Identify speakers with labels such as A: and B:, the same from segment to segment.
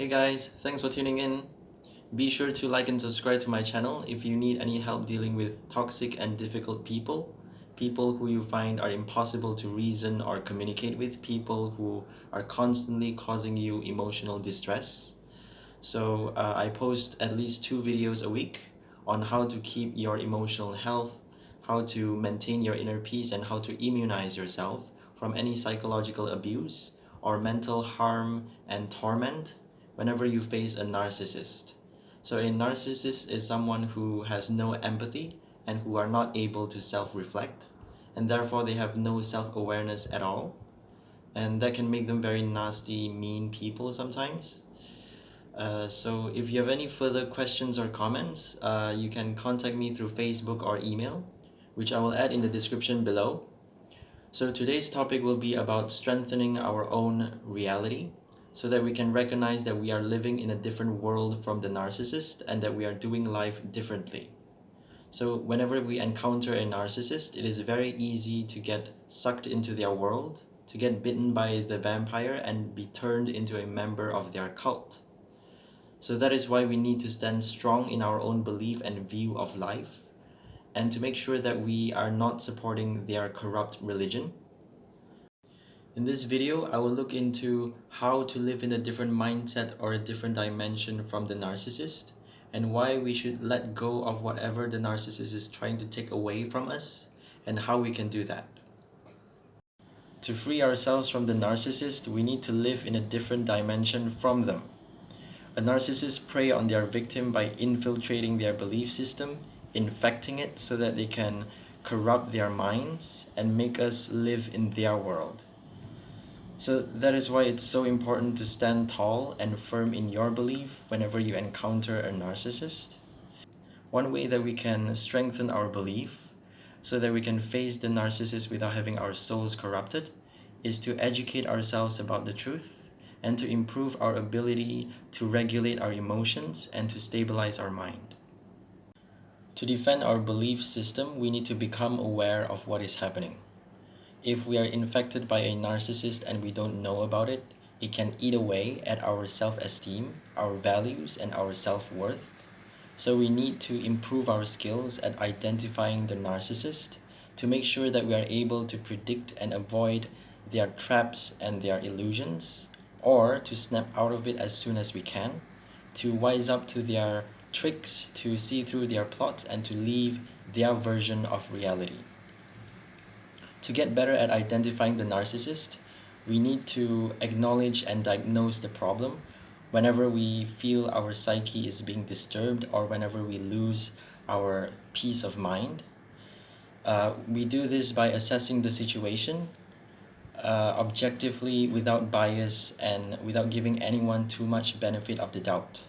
A: Hey guys, thanks for tuning in. Be sure to like and subscribe to my channel if you need any help dealing with toxic and difficult people who you find are impossible to reason or communicate with, people who are constantly causing you emotional distress. I post at least 2 videos a week on how to keep your emotional health, how to maintain your inner peace, and how to immunize yourself from any psychological abuse or mental harm and torment whenever you face a narcissist. So a narcissist is someone who has no empathy and who are not able to self-reflect, and therefore they have no self-awareness at all, and that can make them very nasty, mean people sometimes. So if you have any further questions or comments, you can contact me through Facebook or email, which I will add in the description below. So today's topic will be about strengthening our own reality so that we can recognize that we are living in a different world from the narcissist and that we are doing life differently. So whenever we encounter a narcissist, it is very easy to get sucked into their world, to get bitten by the vampire and be turned into a member of their cult. So that is why we need to stand strong in our own belief and view of life, and to make sure that we are not supporting their corrupt religion. In this video, I will look into how to live in a different mindset or a different dimension from the narcissist, and why we should let go of whatever the narcissist is trying to take away from us, and how we can do that. To free ourselves from the narcissist, we need to live in a different dimension from them. A narcissist prey on their victim by infiltrating their belief system, infecting it so that they can corrupt their minds and make us live in their world. So that is why it's so important to stand tall and firm in your belief whenever you encounter a narcissist. One way that we can strengthen our belief so that we can face the narcissist without having our souls corrupted is to educate ourselves about the truth and to improve our ability to regulate our emotions and to stabilize our mind. To defend our belief system, we need to become aware of what is happening. If we are infected by a narcissist and we don't know about it, it can eat away at our self-esteem, our values, and our self-worth. So we need to improve our skills at identifying the narcissist to make sure that we are able to predict and avoid their traps and their illusions, or to snap out of it as soon as we can, to wise up to their tricks, to see through their plots, and to leave their version of reality. To get better at identifying the narcissist, we need to acknowledge and diagnose the problem whenever we feel our psyche is being disturbed or whenever we lose our peace of mind. We do this by assessing the situation objectively, without bias and without giving anyone too much benefit of the doubt.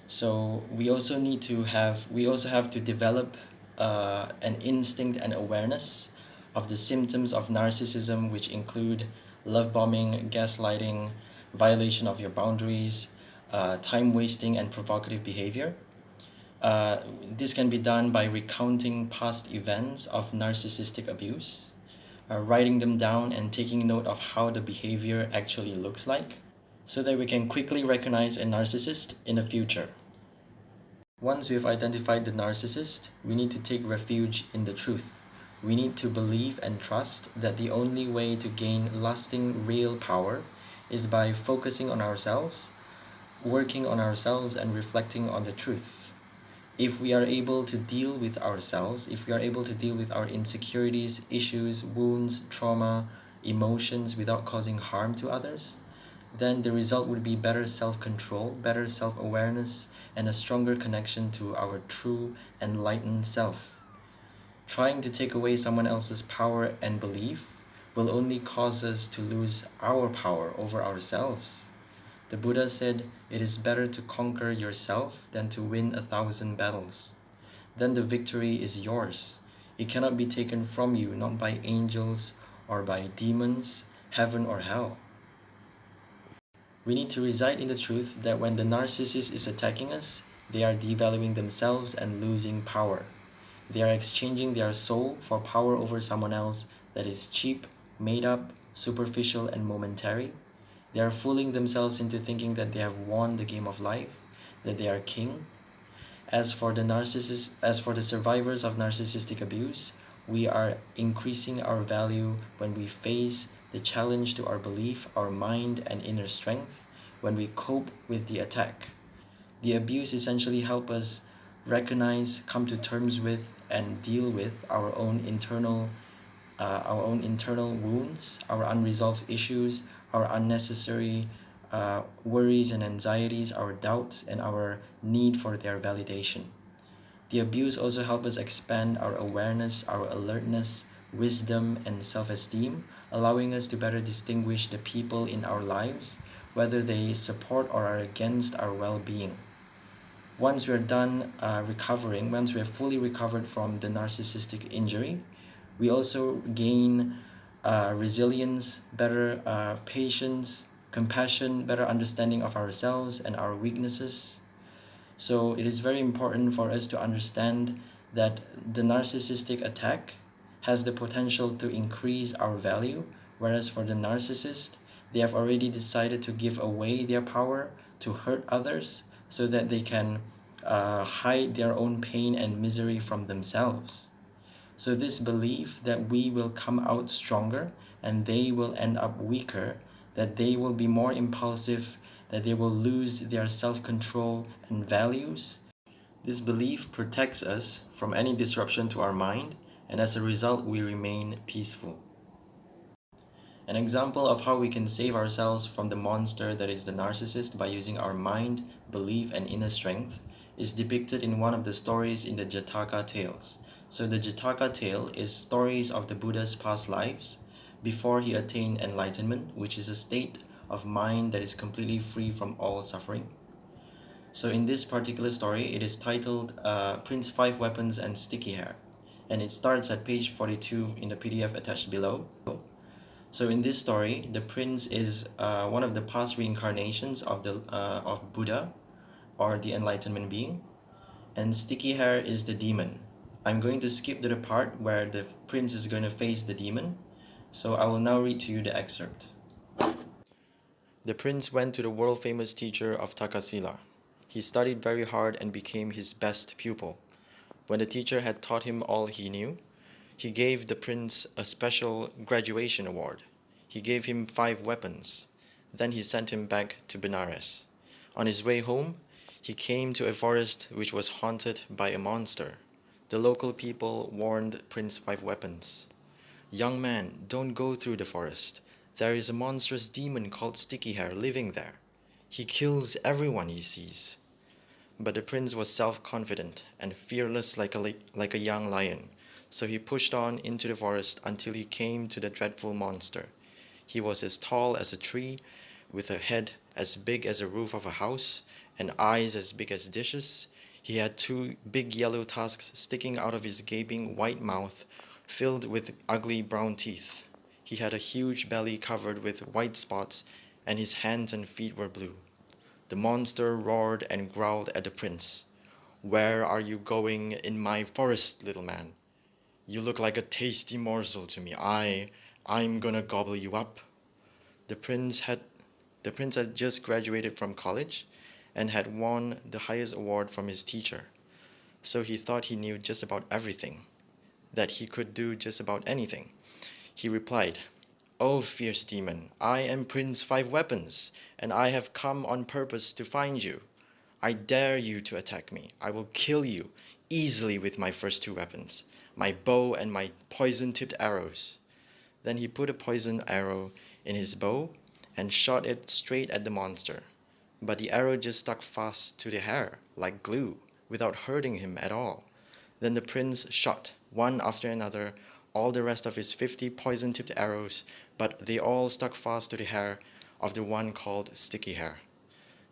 A: So we also have to develop an instinct and awareness of the symptoms of narcissism, which include love bombing, gaslighting, violation of your boundaries, time wasting, and provocative behavior. This can be done by recounting past events of narcissistic abuse, writing them down and taking note of how the behavior actually looks like, so that we can quickly recognize a narcissist in the future. Once we have identified the narcissist, we need to take refuge in the truth. We need to believe and trust that the only way to gain lasting, real power is by focusing on ourselves, working on ourselves, and reflecting on the truth. If we are able to deal with ourselves, if we are able to deal with our insecurities, issues, wounds, trauma, emotions without causing harm to others, then the result would be better self-control, better self-awareness, and a stronger connection to our true enlightened self. Trying to take away someone else's power and belief will only cause us to lose our power over ourselves. The Buddha said, "It is better to conquer yourself than to win 1,000 battles." Then the victory is yours. It cannot be taken from you, not by angels or by demons, heaven or hell. We need to reside in the truth that when the narcissist is attacking us, they are devaluing themselves and losing power. They are exchanging their soul for power over someone else that is cheap, made up, superficial, and momentary. They are fooling themselves into thinking that they have won the game of life, that they are king. As for the survivors of narcissistic abuse, we are increasing our value when we face the challenge to our belief, our mind, and inner strength, when we cope with the attack. The abuse essentially helps us recognize, come to terms with, and deal with our own internal wounds, our unresolved issues, our unnecessary worries and anxieties, our doubts, and our need for their validation. The abuse also helps us expand our awareness, our alertness, wisdom, and self esteem, allowing us to better distinguish the people in our lives, whether they support or are against our well being. Once we're done recovering, once we're fully recovered from the narcissistic injury, we also gain resilience, better patience, compassion, better understanding of ourselves and our weaknesses. So it is very important for us to understand that the narcissistic attack has the potential to increase our value, whereas for the narcissist, they have already decided to give away their power to hurt others so that they can hide their own pain and misery from themselves. So, this belief that we will come out stronger and they will end up weaker, that they will be more impulsive, that they will lose their self control and values, this belief protects us from any disruption to our mind, and as a result, we remain peaceful. An example of how we can save ourselves from the monster that is the narcissist by using our mind, belief, and inner strength is depicted in one of the stories in the Jataka tales. So, the Jataka tale is stories of the Buddha's past lives before he attained enlightenment, which is a state of mind that is completely free from all suffering. So, in this particular story, it is titled Prince Five Weapons and Sticky Hair, and it starts at page 42 in the PDF attached below. So in this story, the prince is one of the past reincarnations of Buddha or the enlightenment being, and Sticky Hair is the demon. I'm going to skip to the part where the prince is going to face the demon, so I will now read to you the excerpt. The prince went to the world famous teacher of Takasila. He studied very hard and became his best pupil. When the teacher had taught him all he knew, he gave the prince a special graduation award. He gave him 5 weapons. Then he sent him back to Benares. On his way home, he came to a forest which was haunted by a monster. The local people warned Prince Five Weapons. "Young man, don't go through the forest. There is a monstrous demon called Sticky Hair living there. He kills everyone he sees." But the prince was self-confident and fearless like a young lion. So he pushed on into the forest until he came to the dreadful monster. He was as tall as a tree, with a head as big as the roof of a house, and eyes as big as dishes. He had 2 big yellow tusks sticking out of his gaping white mouth, filled with ugly brown teeth. He had a huge belly covered with white spots, and his hands and feet were blue. The monster roared and growled at the prince. "Where are you going in my forest, little man? You look like a tasty morsel to me. I'm gonna gobble you up." The prince had the prince had just graduated from college and had won the highest award from his teacher. So he thought he knew just about everything, that he could do just about anything. He replied, "Oh, fierce demon, I am Prince Five Weapons, and I have come on purpose to find you. I dare you to attack me. I will kill you easily with my first 2 weapons, my bow and my poison-tipped arrows." Then he put a poison arrow in his bow and shot it straight at the monster. But the arrow just stuck fast to the hair, like glue, without hurting him at all. Then the prince shot, one after another, all the rest of his 50 poison-tipped arrows, but they all stuck fast to the hair of the one called Sticky Hair.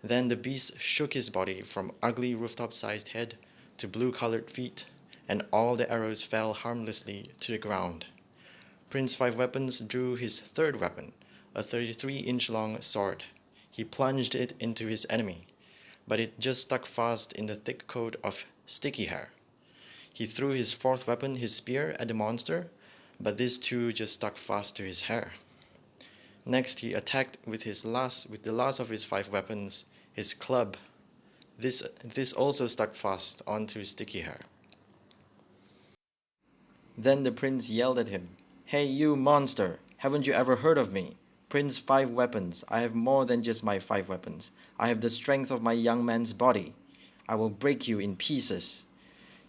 A: Then the beast shook his body from ugly rooftop-sized head to blue-colored feet, and all the arrows fell harmlessly to the ground. Prince Five Weapons drew his 3rd weapon, a 33-inch-long sword. He plunged it into his enemy, but it just stuck fast in the thick coat of Sticky Hair. He threw his 4th weapon, his spear, at the monster, but this too just stuck fast to his hair. Next, he attacked with the last of his 5 weapons, his club. This also stuck fast onto Sticky Hair. Then the prince yelled at him, "Hey you monster! Haven't you ever heard of me? Prince 5 weapons. I have more than just my 5 weapons. I have the strength of my young man's body. I will break you in pieces."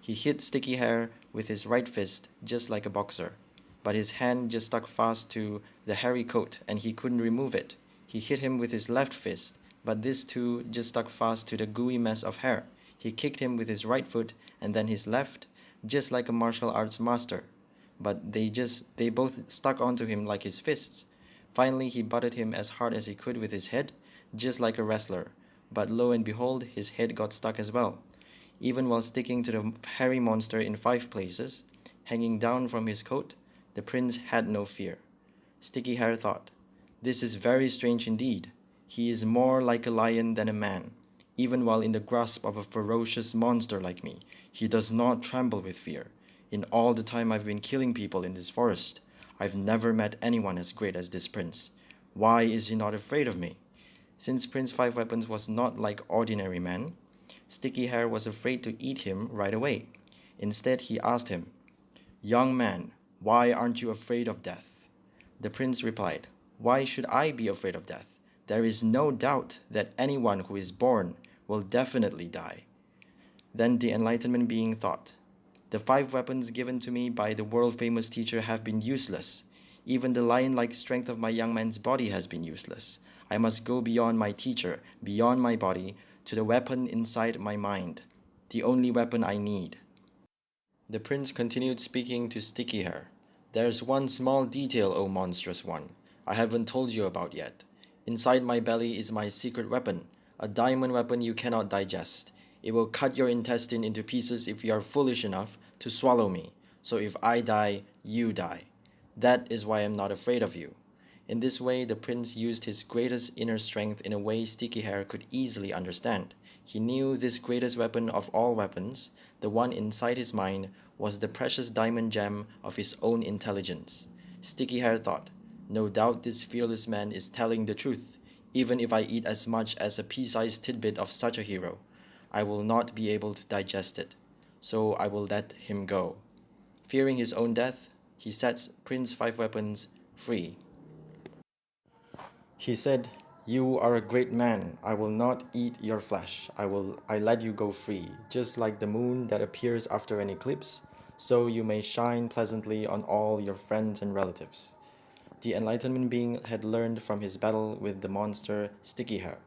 A: He hit Sticky Hair with his right fist, just like a boxer. But his hand just stuck fast to the hairy coat and he couldn't remove it. He hit him with his left fist, but this too just stuck fast to the gooey mess of hair. He kicked him with his right foot and then his left, just like a martial arts master. But they both stuck onto him like his fists. Finally, he butted him as hard as he could with his head, just like a wrestler. But lo and behold, his head got stuck as well. Even while sticking to the hairy monster in 5 places, hanging down from his coat, the prince had no fear. Sticky Hair thought, "This is very strange indeed. He is more like a lion than a man. Even while in the grasp of a ferocious monster like me, he does not tremble with fear. In all the time I've been killing people in this forest, I've never met anyone as great as this prince. Why is he not afraid of me?" Since Prince 5 Weapons was not like ordinary men, Sticky Hair was afraid to eat him right away. Instead, he asked him, "Young man, why aren't you afraid of death?" The prince replied, "Why should I be afraid of death? There is no doubt that anyone who is born will definitely die." Then the enlightenment being thought, "The 5 weapons given to me by the world-famous teacher have been useless. Even the lion-like strength of my young man's body has been useless. I must go beyond my teacher, beyond my body, to the weapon inside my mind, the only weapon I need." The prince continued speaking to Sticky Hair. "There's one small detail, O monstrous one, I haven't told you about yet. Inside my belly is my secret weapon, a diamond weapon you cannot digest. It will cut your intestine into pieces if you are foolish enough to swallow me. So if I die, you die. That is why I'm not afraid of you." In this way, the prince used his greatest inner strength in a way Sticky Hair could easily understand. He knew this greatest weapon of all weapons, the one inside his mind, was the precious diamond gem of his own intelligence. Sticky Hair thought, "No doubt this fearless man is telling the truth. Even if I eat as much as a pea-sized tidbit of such a hero, I will not be able to digest it. So I will let him go." Fearing his own death, he sets Prince 5 Weapons free. He said, "You are a great man. I will not eat your flesh. I let you go free, just like the moon that appears after an eclipse, so you may shine pleasantly on all your friends and relatives." The enlightenment being had learned from his battle with the monster Sticky Hair.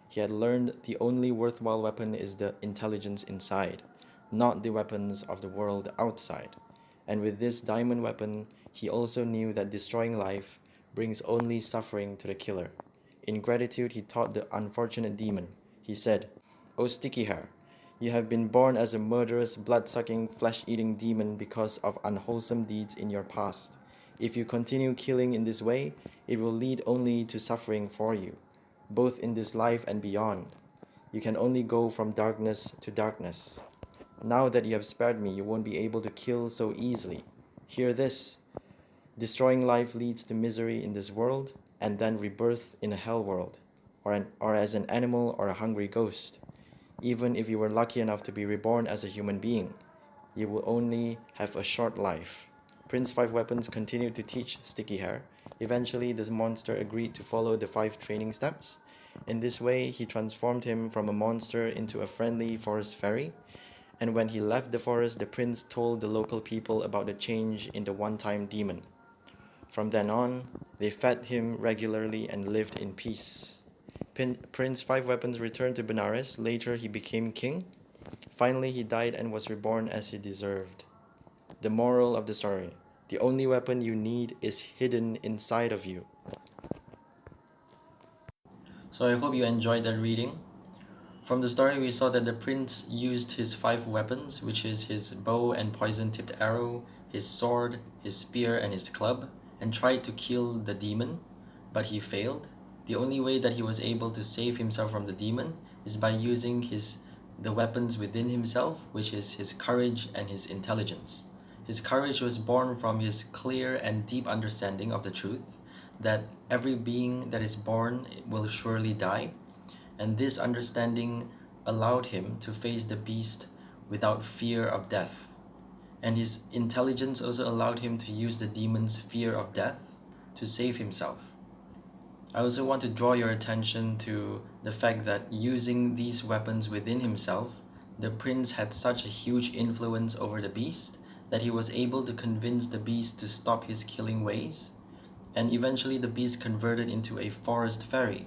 A: He had learned the only worthwhile weapon is the intelligence inside, not the weapons of the world outside. And with this diamond weapon, he also knew that destroying life brings only suffering to the killer. In gratitude, he taught the unfortunate demon. He said, "O Sticky Hair, you have been born as a murderous, blood-sucking, flesh-eating demon because of unwholesome deeds in your past. If you continue killing in this way, it will lead only to suffering for you, both in this life and beyond. You can only go from darkness to darkness. Now that you have spared me, you won't be able to kill so easily. Hear this. Destroying life leads to misery in this world, and then rebirth in a hell world, or as an animal or a hungry ghost. Even if you were lucky enough to be reborn as a human being, you will only have a short life." Prince 5 Weapons continued to teach Sticky Hair. Eventually, this monster agreed to follow the 5 training steps. In this way, he transformed him from a monster into a friendly forest fairy. And when he left the forest, the prince told the local people about the change in the one-time demon. From then on, they fed him regularly and lived in peace. Prince 5 Weapons returned to Benares. Later, he became king. Finally, he died and was reborn as he deserved. The moral of the story: the only weapon you need is hidden inside of you. So I hope you enjoyed that reading. From the story, we saw that the prince used his 5 weapons, which is his bow and poison-tipped arrow, his sword, his spear, and his club, and tried to kill the demon, but he failed. The only way that he was able to save himself from the demon is by using the weapons within himself, which is his courage and his intelligence. His courage was born from his clear and deep understanding of the truth that every being that is born will surely die, and this understanding allowed him to face the beast without fear of death. And his intelligence also allowed him to use the demon's fear of death to save himself. I also want to draw your attention to the fact that using these weapons within himself, the prince had such a huge influence over the beast that he was able to convince the beast to stop his killing ways, and eventually the beast converted into a forest fairy.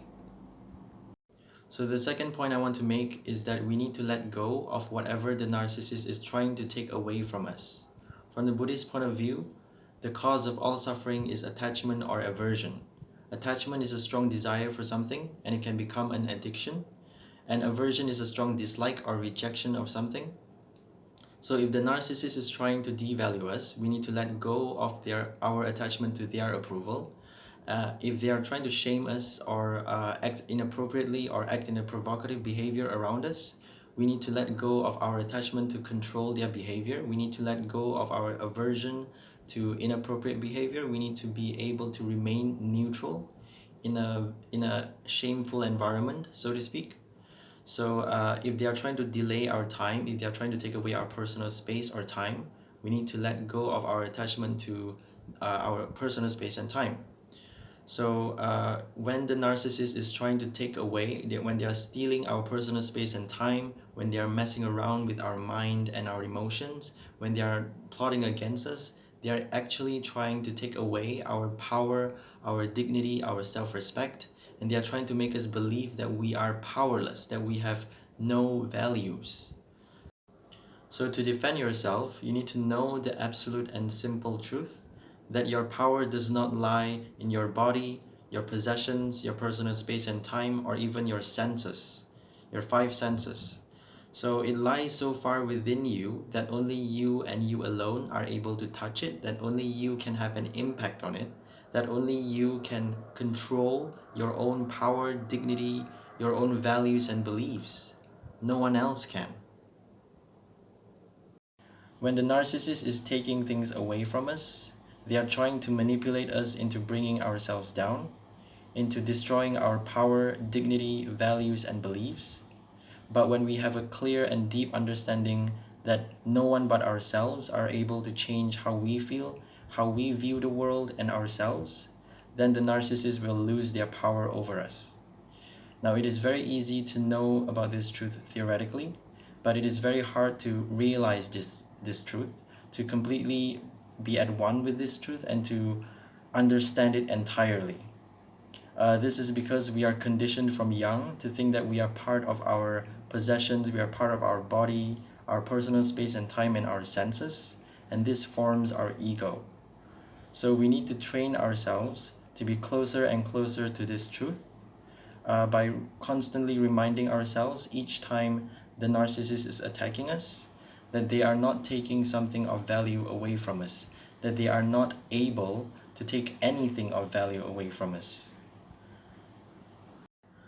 A: So the second point I want to make is that we need to let go of whatever the narcissist is trying to take away from us. From the Buddhist point of view, the cause of all suffering is attachment or aversion. Attachment is a strong desire for something, and it can become an addiction. And aversion is a strong dislike or rejection of something. So if the narcissist is trying to devalue us, we need to let go of our attachment to their approval. If they are trying to shame us or act inappropriately or act in a provocative behavior around us, we need to let go of our attachment to control their behavior. We need to let go of our aversion to inappropriate behavior. We need to be able to remain neutral in a shameful environment, so to speak. So if they are trying to delay our time, if they are trying to take away our personal space or time, we need to let go of our attachment to our personal space and time. So when the narcissist is trying to take away, when they are stealing our personal space and time, when they are messing around with our mind and our emotions, when they are plotting against us, they are actually trying to take away our power, our dignity, our self-respect, and they are trying to make us believe that we are powerless, that we have no values. So to defend yourself, you need to know the absolute and simple truth that your power does not lie in your body, your possessions, your personal space and time, or even your senses, your five senses. So it lies so far within you that only you and you alone are able to touch it, that only you can have an impact on it, that only you can control your own power, dignity, your own values and beliefs. No one else can. When the narcissist is taking things away from us, they are trying to manipulate us into bringing ourselves down, into destroying our power, dignity, values, and beliefs. But when we have a clear and deep understanding that no one but ourselves are able to change how we feel, how we view the world and ourselves, then the narcissist will lose their power over us. Now, it is very easy to know about this truth theoretically, but it is very hard to realize this truth, to completely be at one with this truth and to understand it entirely. This is because we are conditioned from young to think that we are part of our possessions, we are part of our body, our personal space and time, and our senses, and this forms our ego. So we need to train ourselves to be closer and closer to this truth by constantly reminding ourselves each time the narcissist is attacking us that they are not taking something of value away from us, that they are not able to take anything of value away from us.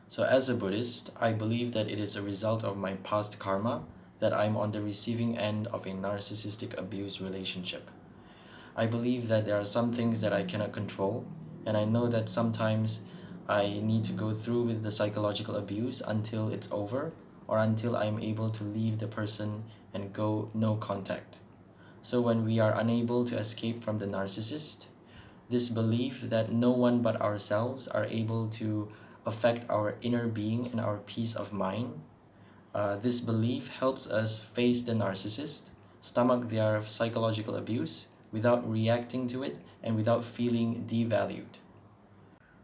A: So as a Buddhist, I believe that it is a result of my past karma that I'm on the receiving end of a narcissistic abuse relationship. I believe that there are some things that I cannot control, and I know that sometimes I need to go through with the psychological abuse until it's over or until I'm able to leave the person and go no contact. So when we are unable to escape from the narcissist, this belief that no one but ourselves are able to affect our inner being and our peace of mind, this belief helps us face the narcissist, stomach their psychological abuse without reacting to it and without feeling devalued.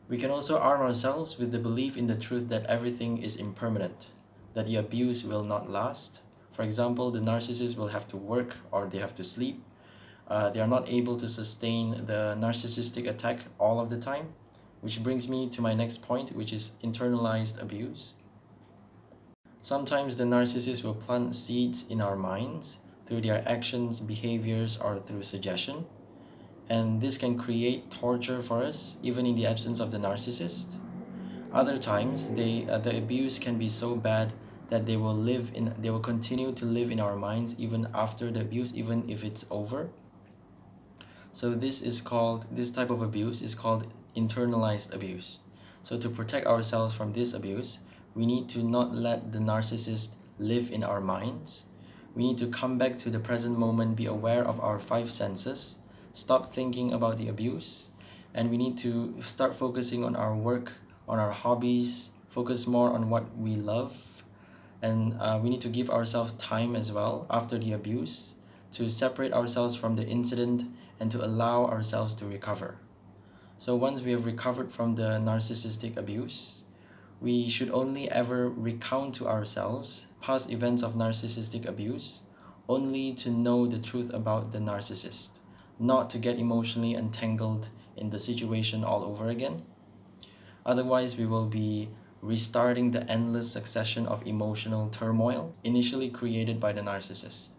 A: We can also arm ourselves with the belief in the truth that everything is impermanent, that the abuse will not last. For example, the narcissist will have to work or they have to sleep. They are not able to sustain the narcissistic attack all of the time, which brings me to my next point, which is internalized abuse. Sometimes the narcissist will plant seeds in our minds through their actions, behaviors, or through suggestion. And this can create torture for us, even in the absence of the narcissist. Other times, the abuse can be so bad that they will continue to live in our minds even after the abuse, even if it's over. So this type of abuse is called internalized abuse. So to protect ourselves from this abuse, we need to not let the narcissist live in our minds. We need to come back to the present moment, be aware of our five senses, stop thinking about the abuse, and we need to start focusing on our work, on our hobbies, focus more on what we love, and we need to give ourselves time as well after the abuse to separate ourselves from the incident and to allow ourselves to recover. So once we have recovered from the narcissistic abuse, we should only ever recount to ourselves past events of narcissistic abuse only to know the truth about the narcissist, not to get emotionally entangled in the situation all over again. Otherwise, we will be restarting the endless succession of emotional turmoil initially created by the narcissist.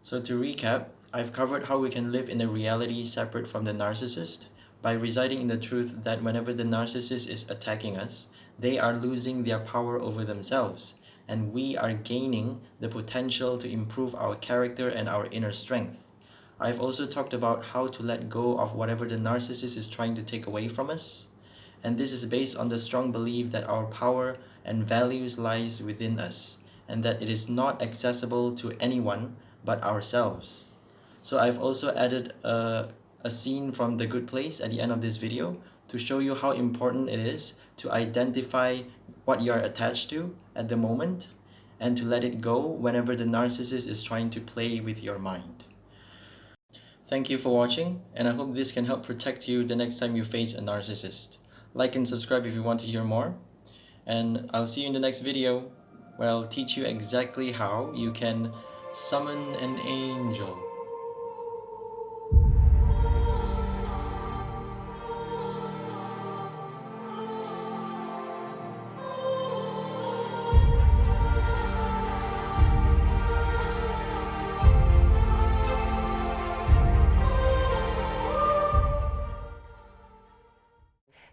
A: So to recap, I've covered how we can live in a reality separate from the narcissist by residing in the truth that whenever the narcissist is attacking us, they are losing their power over themselves, and we are gaining the potential to improve our character and our inner strength. I've also talked about how to let go of whatever the narcissist is trying to take away from us, and this is based on the strong belief that our power and values lies within us, and that it is not accessible to anyone but ourselves. So I've also added a scene from The Good Place at the end of this video to show you how important it is to identify what you are attached to at the moment and to let it go whenever the narcissist is trying to play with your mind. Thank you for watching, and I hope this can help protect you the next time you face a narcissist. Like and subscribe if you want to hear more, and I'll see you in the next video where I'll teach you exactly how you can summon an angel.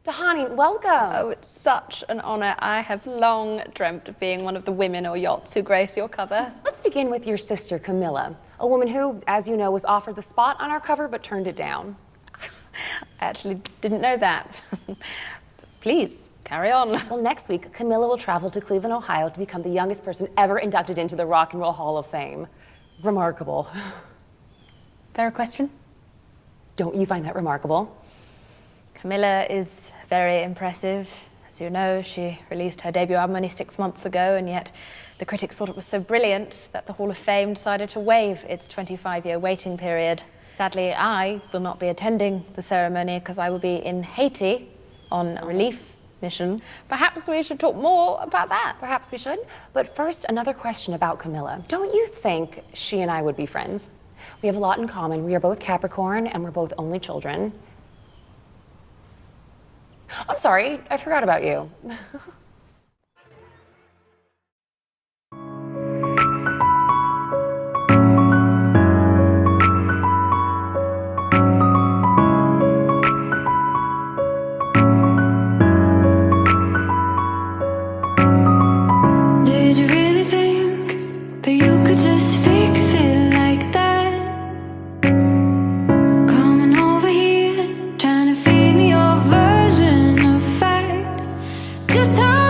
B: Tahani, welcome.
C: Oh, it's such an honor. I have long dreamt of being one of the women or yachts who grace your cover.
B: Let's begin with your sister, Camilla, a woman who, as you know, was offered the spot on our cover but turned it down.
C: I actually didn't know that. Please, carry on.
B: Well, next week, Camilla will travel to Cleveland, Ohio to become the youngest person ever inducted into the Rock and Roll Hall of Fame. Remarkable.
C: Is there a question?
B: Don't you find that remarkable?
C: Camilla is very impressive. As you know, she released her debut album only 6 months ago, and yet the critics thought it was so brilliant that the Hall of Fame decided to waive its 25-year waiting period. Sadly, I will not be attending the ceremony because I will be in Haiti on a relief mission. Perhaps we should talk more about that.
B: Perhaps we should. But first, another question about Camilla. Don't you think she and I would be friends? We have a lot in common. We are both Capricorn, and we're both only children. I'm sorry, I forgot about you.
D: Did you really think that you could just fix it like that? Coming over here, trying to feed me your version of fact. Just how